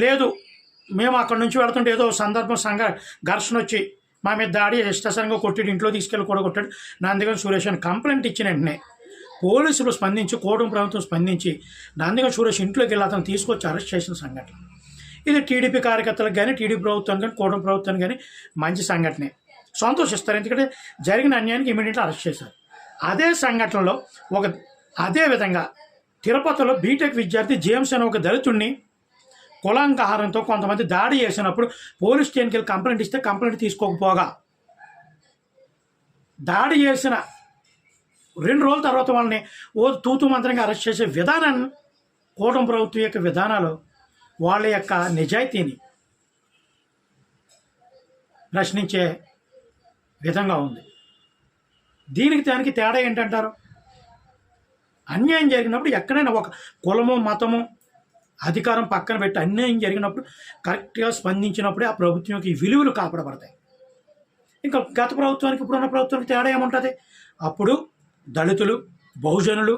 లేదు మేము అక్కడి నుంచి వెళ్తుంటే ఏదో సందర్భం ఘర్షణ వచ్చి మా మీద దాడి ఇష్టసరంగా కొట్టాడు, ఇంట్లో తీసుకెళ్ళి కూడా కొట్టాడు, నందిగం సురేష్ అని కంప్లైంట్ ఇచ్చిన వెంటనే పోలీసులు స్పందించి, కూటమి ప్రభుత్వం స్పందించి నందిగం సురేష్ ఇంట్లోకి వెళ్ళి అతను తీసుకొచ్చి అరెస్ట్ చేసిన సంఘటన ఇది. టీడీపీ కార్యకర్తలకు కానీ, టీడీపీ ప్రభుత్వానికి కానీ, కూటమి ప్రభుత్వానికి కానీ మంచి సంఘటనే, సంతోషిస్తారు. ఎందుకంటే జరిగిన అన్యాయానికి ఇమీడియట్గా అరెస్ట్ చేశారు. అదే సంఘటనలో అదే విధంగా తిరుపతిలో బీటెక్ విద్యార్థి జేమ్స్ అనే ఒక దళితుడిని కులాంకాహారంతో కొంతమంది దాడి చేసినప్పుడు పోలీస్ స్టేషన్కి వెళ్ళి కంప్లైంట్ ఇస్తే కంప్లైంట్ తీసుకోకపోగా దాడి చేసిన 2 రోజుల తర్వాత వాళ్ళని తూతు మంత్రంగా అరెస్ట్ చేసే విధానాన్ని, కూటమి ప్రభుత్వం యొక్క విధానాలు వాళ్ళ యొక్క నిజాయితీని ప్రశ్నించే విధంగా ఉంది. దానికి తేడా ఏంటంటారు? అన్యాయం జరిగినప్పుడు ఎక్కడైనా ఒక కులము, మతము, అధికారం పక్కన పెట్టి అన్యాయం జరిగినప్పుడు కరెక్ట్గా స్పందించినప్పుడే ఆ ప్రభుత్వం యొక్క విలువలు కాపాడబడతాయి. ఇంకా గత ప్రభుత్వానికి ఇప్పుడున్న ప్రభుత్వానికి తేడా ఏముంటుంది? అప్పుడు దళితులు, బహుజనులు,